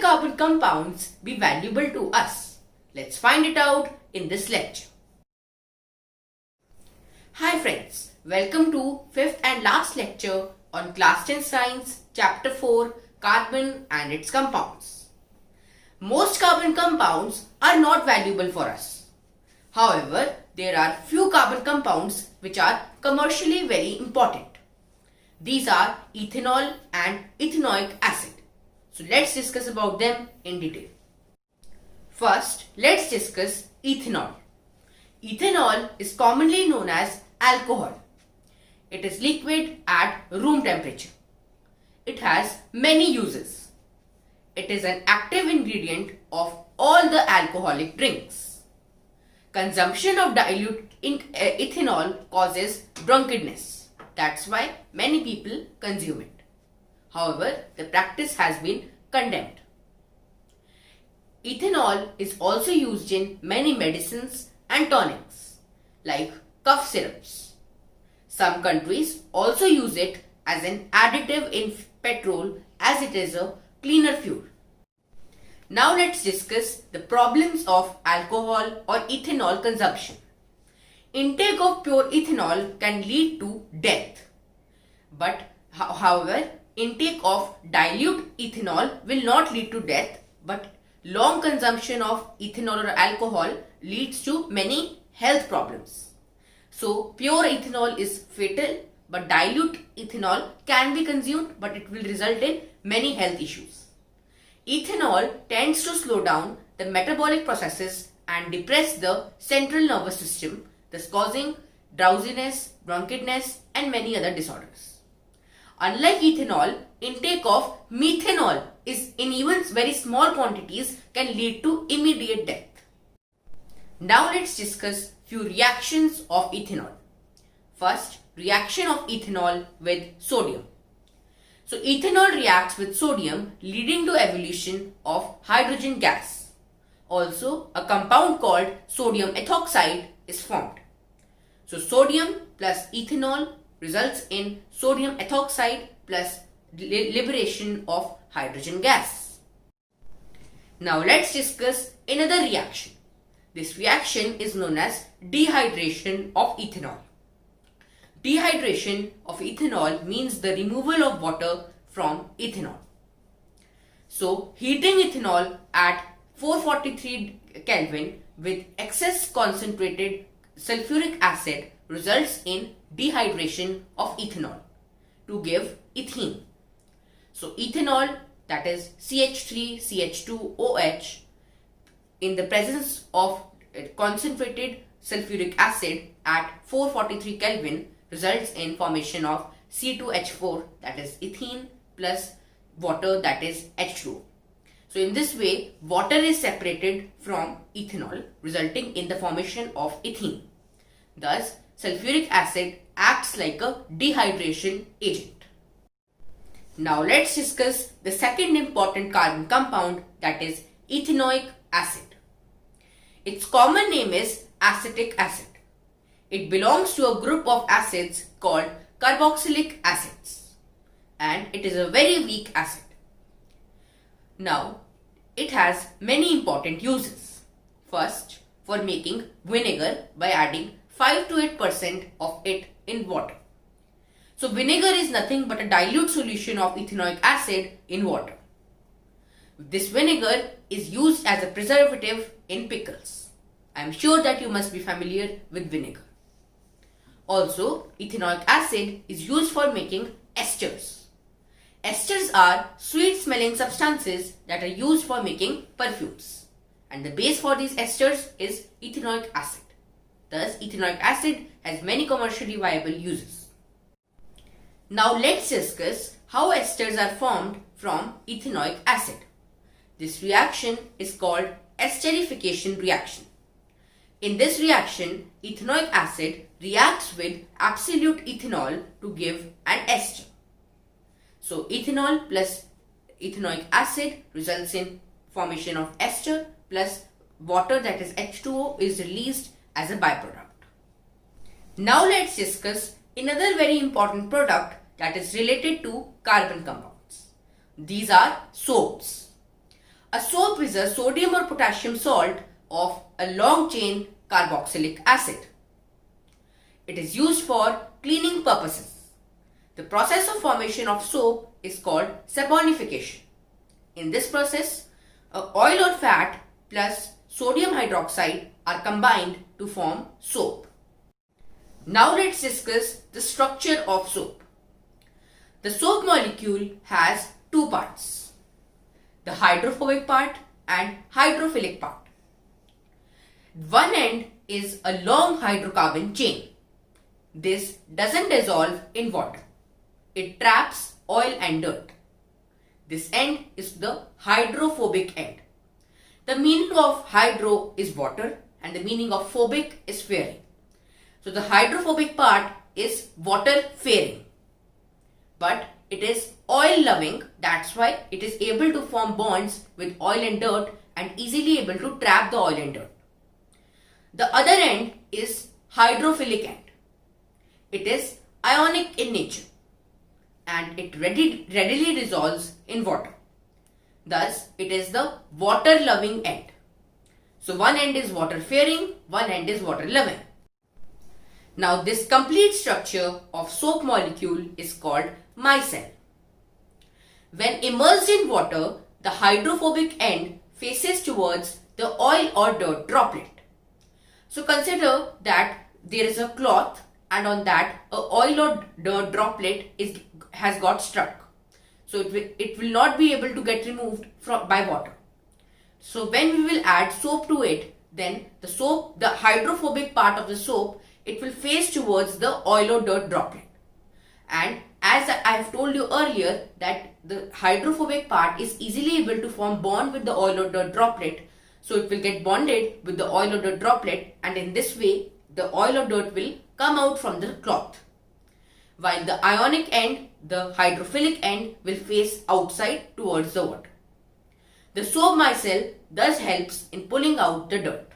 carbon compounds be valuable to us? Let's find it out in this lecture. Hi friends, welcome to fifth and last lecture on Class 10 Science, Chapter 4, Carbon and its Compounds. Most carbon compounds are not valuable for us. However, there are few carbon compounds which are commercially very important. These are ethanol and ethanoic acid. So let's discuss about them in detail. First, let's discuss ethanol. Ethanol is commonly known as alcohol. It is liquid at room temperature. It has many uses. It is an active ingredient of all the alcoholic drinks. Consumption of dilute ethanol causes drunkenness. That's why many people consume it. However, the practice has been condemned. Ethanol is also used in many medicines and tonics, like cough syrups. Some countries also use it as an additive in petrol as it is a cleaner fuel. Now let's discuss the problems of alcohol or ethanol consumption. Intake of pure ethanol can lead to death. But however, intake of dilute ethanol will not lead to death, but long consumption of ethanol or alcohol leads to many health problems. So pure ethanol is fatal, but dilute ethanol can be consumed, but it will result in many health issues. Ethanol tends to slow down the metabolic processes and depress the central nervous system, thus causing drowsiness, drunkenness, and many other disorders. Unlike ethanol, intake of methanol is in even very small quantities can lead to immediate death. Now let's discuss few reactions of ethanol. First, reaction of ethanol with sodium. So ethanol reacts with sodium, leading to evolution of hydrogen gas. Also, a compound called sodium ethoxide is formed. So sodium plus ethanol results in sodium ethoxide plus liberation of hydrogen gas. Now let's discuss another reaction. This reaction is known as dehydration of ethanol. Dehydration of ethanol means the removal of water from ethanol. So heating ethanol at 443 Kelvin with excess concentrated sulfuric acid results in dehydration of ethanol to give ethene. So ethanol, that is CH3CH2OH, in the presence of concentrated sulfuric acid at 443 Kelvin results in formation of C2H4, that is ethene, plus water, that is H2O. So in this way, water is separated from ethanol, resulting in the formation of ethene. Thus, sulfuric acid acts like a dehydration agent. Now let's discuss the second important carbon compound, that is ethanoic acid. Its common name is acetic acid. It belongs to a group of acids called carboxylic acids, and it is a very weak acid. Now, it has many important uses. First, for making vinegar by adding 5 to 8% of it in water. So vinegar is nothing but a dilute solution of ethanoic acid in water. This vinegar is used as a preservative in pickles. I am sure that you must be familiar with vinegar. Also, ethanoic acid is used for making esters. Esters are sweet-smelling substances that are used for making perfumes. And the base for these esters is ethanoic acid. Thus, ethanoic acid has many commercially viable uses. Now let's discuss how esters are formed from ethanoic acid. This reaction is called esterification reaction. In this reaction, ethanoic acid reacts with absolute ethanol to give an ester. So ethanol plus ethanoic acid results in formation of ester plus water, that is H2O, is released as a byproduct. Now let's discuss another very important product that is related to carbon compounds. These are soaps. A soap is a sodium or potassium salt of a long chain carboxylic acid. It is used for cleaning purposes. The process of formation of soap is called saponification. In this process, oil or fat plus sodium hydroxide are combined to form soap. Now let's discuss the structure of soap. The soap molecule has two parts, the hydrophobic part and hydrophilic part. One end is a long hydrocarbon chain. This doesn't dissolve in water. It traps oil and dirt. This end is the hydrophobic end. The meaning of hydro is water and the meaning of phobic is fearing. So the hydrophobic part is water fearing. But it is oil loving, that's why it is able to form bonds with oil and dirt and easily able to trap the oil and dirt. The other end is hydrophilic end. It is ionic in nature and it readily dissolves in water. Thus, it is the water loving end. So one end is water fearing, one end is water loving. Now this complete structure of soap molecule is called micelle. When immersed in water, the hydrophobic end faces towards the oil or dirt droplet. So consider that there is a cloth and on that a oil or dirt droplet has got stuck. So it will not be able to get removed by water. So when we will add soap to it, then the hydrophobic part of the soap, it will face towards the oil or dirt droplet. And as I have told you earlier that the hydrophobic part is easily able to form bond with the oil or dirt droplet. So it will get bonded with the oil or dirt droplet and in this way the oil or dirt will come out from the cloth. While the ionic end, the hydrophilic end will face outside towards the water. The soap micelle thus helps in pulling out the dirt.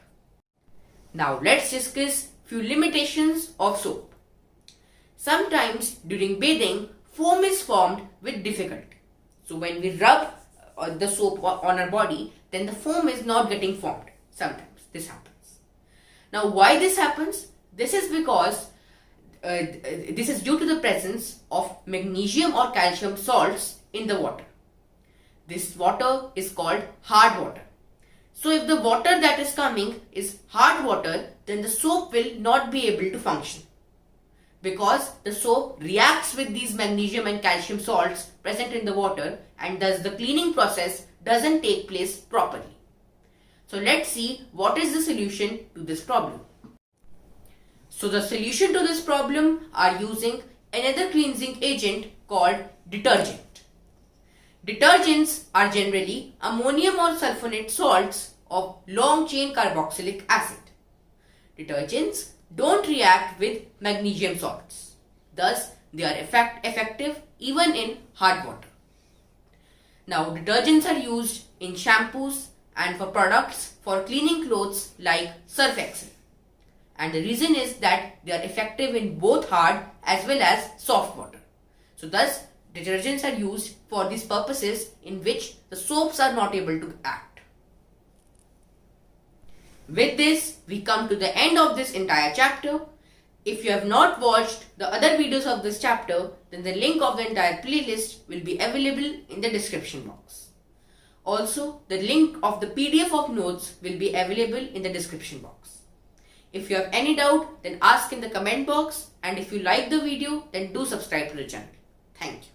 Now let's discuss few limitations of soap. Sometimes during bathing, foam is formed with difficulty. So when we rub the soap on our body, then the foam is not getting formed. Sometimes this happens. Now why this happens? This is because this is due to the presence of magnesium or calcium salts in the water. This water is called hard water. So if the water that is coming is hard water, then the soap will not be able to function because the soap reacts with these magnesium and calcium salts present in the water and thus the cleaning process doesn't take place properly. So let's see what is the solution to this problem. So the solution to this problem are using another cleansing agent called detergent. Detergents are generally ammonium or sulfonate salts of long chain carboxylic acid. Detergents don't react with magnesium salts. Thus, they are effective even in hard water. Now, detergents are used in shampoos and for products for cleaning clothes like Surf Excel. And the reason is that they are effective in both hard as well as soft water. So thus, detergents are used for these purposes in which the soaps are not able to act. With this, we come to the end of this entire chapter. If you have not watched the other videos of this chapter, then the link of the entire playlist will be available in the description box. Also, the link of the PDF of notes will be available in the description box. If you have any doubt, then ask in the comment box, and if you like the video, then do subscribe to the channel. Thank you.